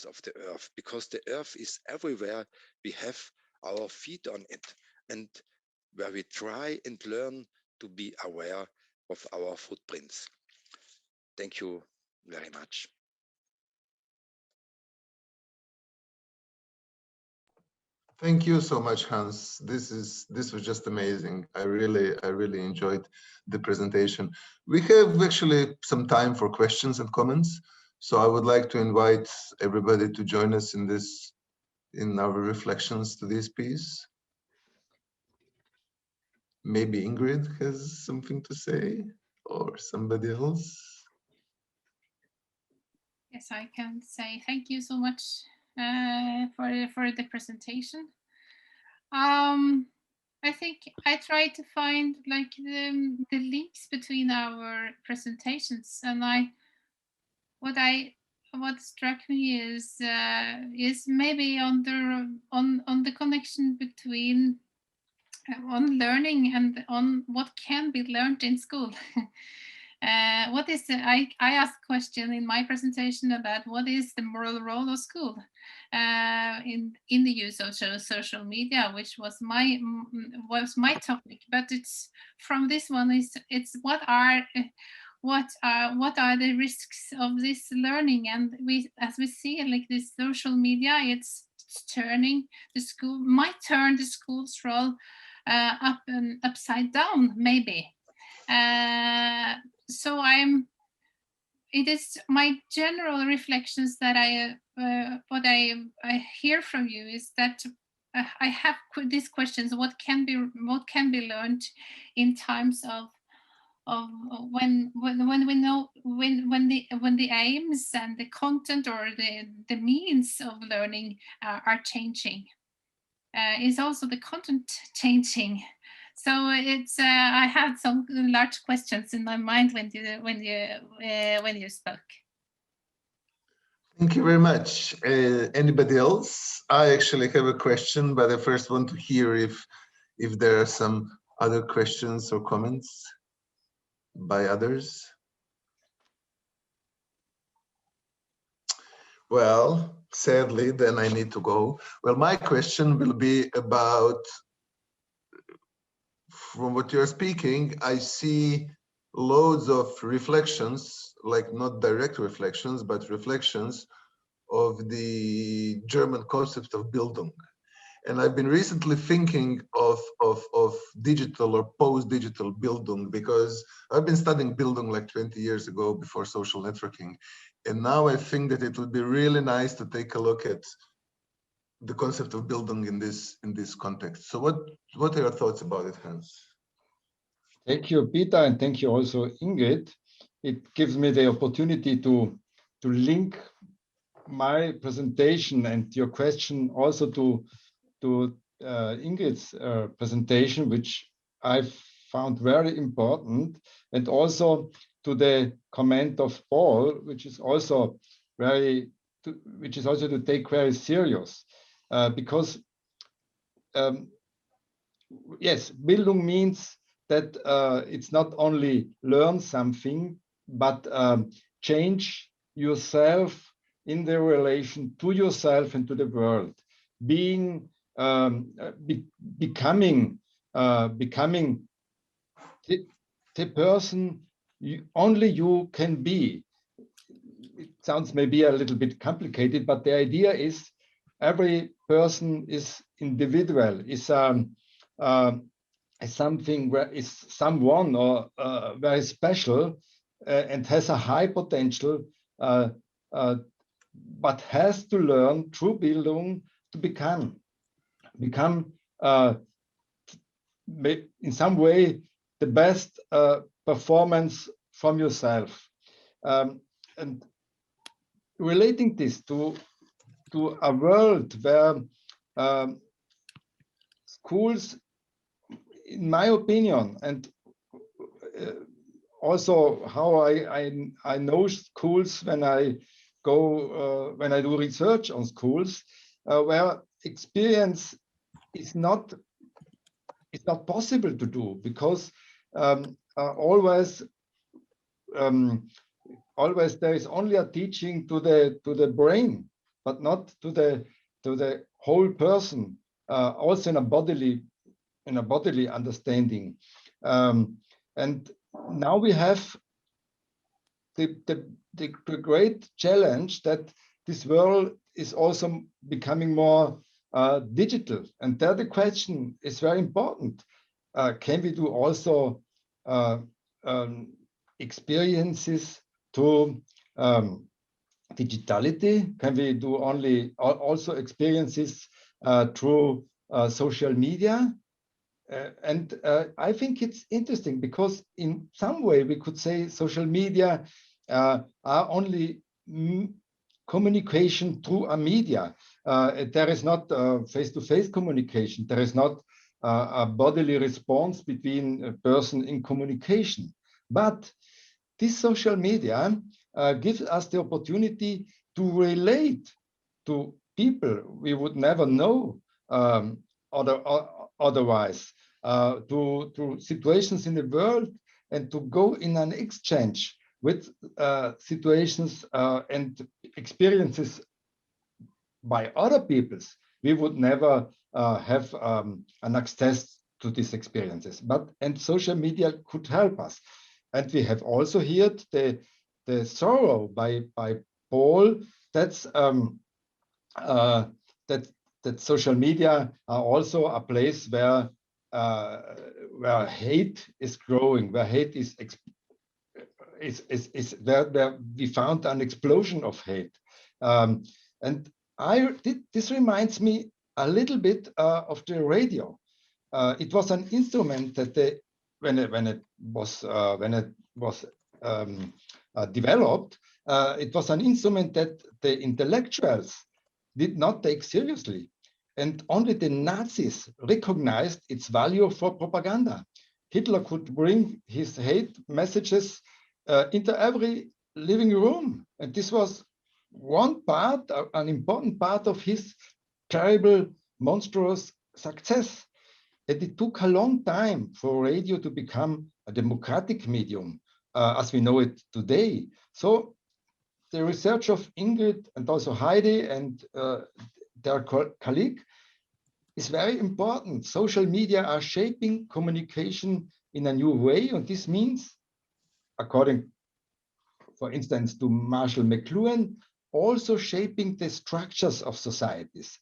of the earth, because the earth is everywhere we have our feet on it, and where we try and learn to be aware of our footprints. Thank you very much. Thank you so much, Hans. This was just amazing. I really enjoyed the presentation. We have actually some time for questions and comments. So I would like to invite everybody to join us in our reflections to this piece. Maybe Ingrid has something to say, or somebody else. Yes, I can say thank you so much for the presentation. I think I tried to find like the links between our presentations, and what struck me is maybe on the connection between on learning and on what can be learned in school. What is I asked a question in my presentation about what is the moral role of school in the use of social media, which was my topic. But it's from this one it's what are the risks of this learning? And as we see, like this social media, it's turning the school, might turn the school's role upside down, maybe. So it is my general reflections that what I hear from you is that I have these questions: what can be learned in times of when we know when the aims and the content or the means of learning are changing. Is also the content changing? So it's I had some large questions in my mind when you spoke. Thank you very much. Anybody else? I actually have a question, but I first want to hear if there are some other questions or comments by others. Well, sadly, then I need to go. Well, my question will be about, from what you're speaking, I see loads of reflections, like not direct reflections, but reflections of the German concept of Bildung. And I've been recently thinking of digital or post-digital Bildung, because I've been studying Bildung like 20 years ago before social networking. And now I think that it would be really nice to take a look at the concept of Bildung in this context. So what are your thoughts about it, Hans? Thank you, Peter, and thank you also, Ingrid. It gives me the opportunity to link my presentation and your question also to Ingrid's presentation, which I found very important, and also to the comment of Paul, which is also to take very serious, because yes, Bildung means that it's not only learn something, but change yourself in the relation to yourself and to the world, being becoming the person only you can be. It sounds maybe a little bit complicated, but the idea is every person is individual, is something where is someone or very special and has a high potential, but has to learn through Bildung to become in some way the best performance from yourself. And relating this to a world where schools, in my opinion, and also how I know schools when I go when I do research on schools, where experience is not possible to do, because always there is only a teaching to the brain, but not to the whole person, also in a bodily understanding. And now we have the great challenge that this world is also becoming more digital. And there the question is very important. Can we do also experiences to digitality? Can we do also experiences through social media? And I think it's interesting, because in some way we could say social media are only communication through a media. There is not face-to-face communication. There is not a bodily response between a person in communication. But this social media gives us the opportunity to relate to people we would never know otherwise, to situations in the world, and to go in an exchange with situations and experiences by other peoples we would never have an access to these experiences. And social media could help us. And we have also heard the sorrow by Paul, that's that social media are also a place where hate is growing, where hate is where we found an explosion of hate. And this reminds me a little bit of the radio. It was an instrument that when it was developed, it was an instrument that the intellectuals did not take seriously. And only the Nazis recognized its value for propaganda. Hitler could bring his hate messages into every living room. And this was one part, an important part of his terrible, monstrous success. And it took a long time for radio to become a democratic medium as we know it today. So the research of Ingrid and also Heidi and their colleague is very important. Social media are shaping communication in a new way. And this means, according, for instance, to Marshall McLuhan, also shaping the structures of societies.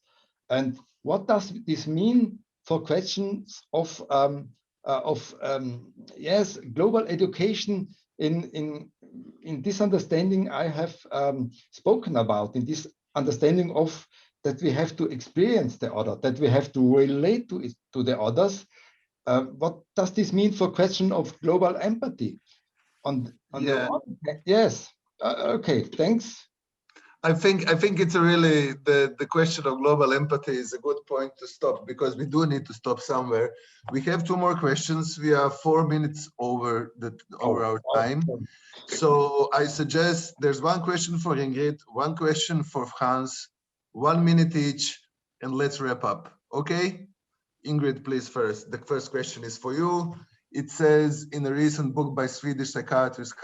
And what does this mean for questions of global education in this understanding I have spoken about, in this understanding of that we have to experience the other, that we have to relate to the others. What does this mean for question of global empathy? Yes. Okay. Thanks. I think it's really the question of global empathy is a good point to stop, because we do need to stop somewhere. We have 2 more questions. We are 4 minutes over our time. So I suggest there's 1 question for Ingrid, 1 question for Hans, 1 minute each, and let's wrap up. Okay? Ingrid, please first. The first question is for you. It says, in a recent book by Swedish psychiatrist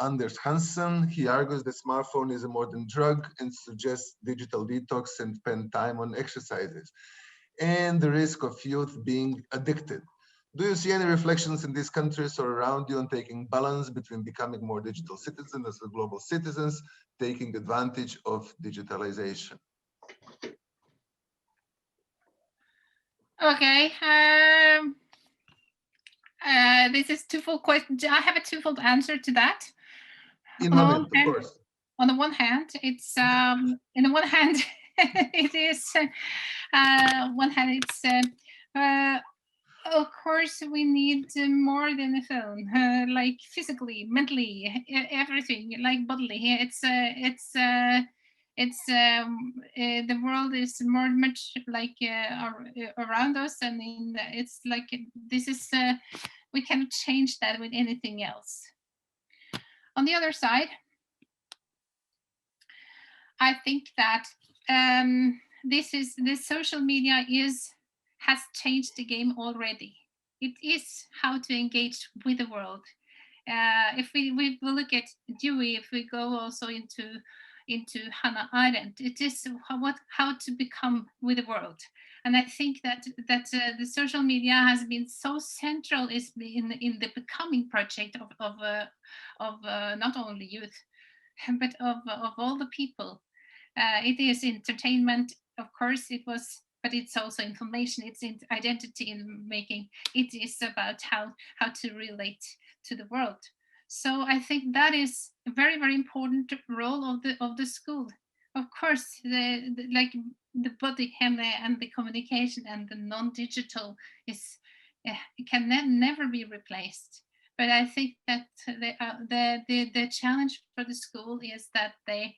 Anders Hansen, he argues that smartphone is a modern drug and suggests digital detox and spend time on exercises, and the risk of youth being addicted. Do you see any reflections in these countries or around you on taking balance between becoming more digital citizens as global citizens, taking advantage of digitalization? Okay. This is twofold question. I have a twofold answer to that. In one minute, of course. On the one hand, it's in the one hand, it is one hand it's of course we need more than a phone, like physically, mentally, everything, like bodily. The world is much like around us, and it's like this is we cannot change that with anything else. On the other side, I think that this social media has changed the game already. It is how to engage with the world. If we look at Dewey, if we go also into Hannah Arendt, it is how to become with the world. And I think that the social media has been so central in the becoming project of not only youth, but of all the people. It is entertainment, of course, but it's also information, it's identity in making. It is about how to relate to the world. So I think that is a very, very important role of the school. Of course, like the body and the communication and the non-digital it can never be replaced. But I think that the challenge for the school is that they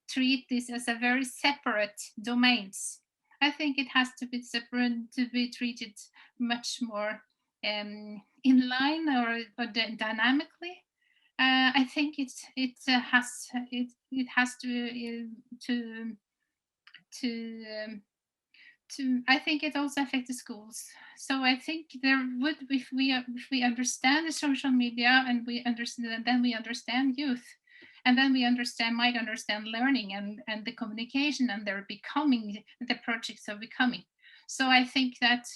treat this as a very separate domains. I think it has to be separate, to be treated much more in line or dynamically. I think it has to I think it also affects the schools. So I think there would, if we understand the social media and we understand, then we understand youth, and then we might understand learning and the communication and their becoming, the projects of becoming. So I think that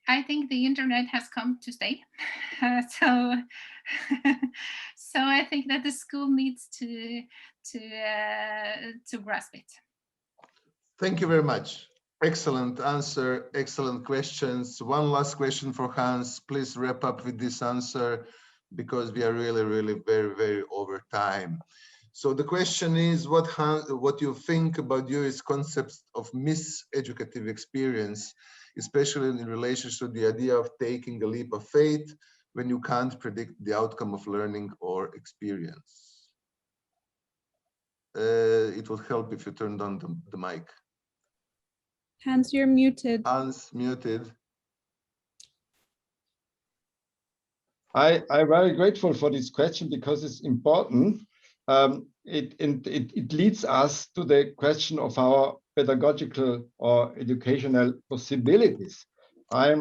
I think the internet has come to stay. So I think that the school needs to grasp it. Thank you very much. Excellent answer, excellent questions. One last question for Hans. Please wrap up with this answer because we are really, really very, very over time. So the question is, what you think about Dewey's concepts of miseducative experience, especially in relation to the idea of taking a leap of faith when you can't predict the outcome of learning or experience? It would help if you turned on the mic. Hans, you're muted. Hans, muted. I'm very grateful for this question because it's important. It leads us to the question of our pedagogical or educational possibilities. I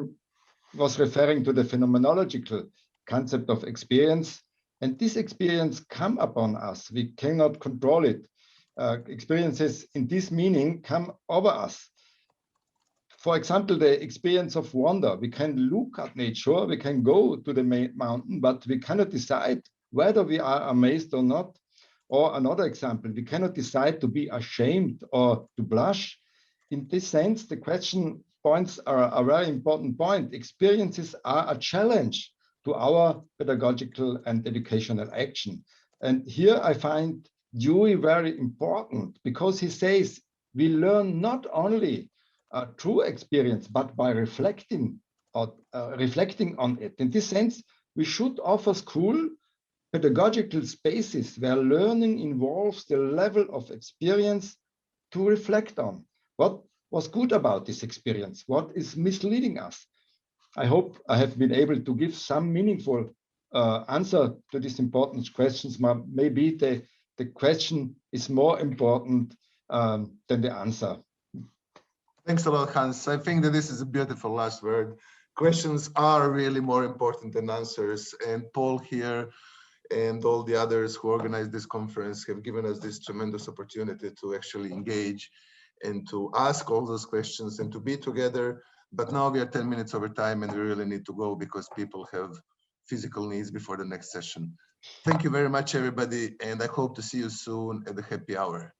was referring to the phenomenological concept of experience, and this experience come upon us. We cannot control it. Experiences in this meaning come over us. For example, the experience of wonder. We can look at nature, we can go to the mountain, but we cannot decide whether we are amazed or not. Or another example, we cannot decide to be ashamed or to blush. In this sense, the question points are a very important point. Experiences are a challenge to our pedagogical and educational action. And here I find Dewey very important because he says we learn not only true experience, but by reflecting on it. In this sense, we should offer school pedagogical spaces where learning involves the level of experience to reflect on. What was good about this experience? What is misleading us? I hope I have been able to give some meaningful answer to these important questions. Maybe the question is more important than the answer. Thanks a lot, Hans. I think that this is a beautiful last word. Questions are really more important than answers. And Paul here and all the others who organized this conference have given us this tremendous opportunity to actually engage and to ask all those questions and to be together. But now we are 10 minutes over time and we really need to go because people have physical needs before the next session. Thank you very much, everybody. And I hope to see you soon at the happy hour.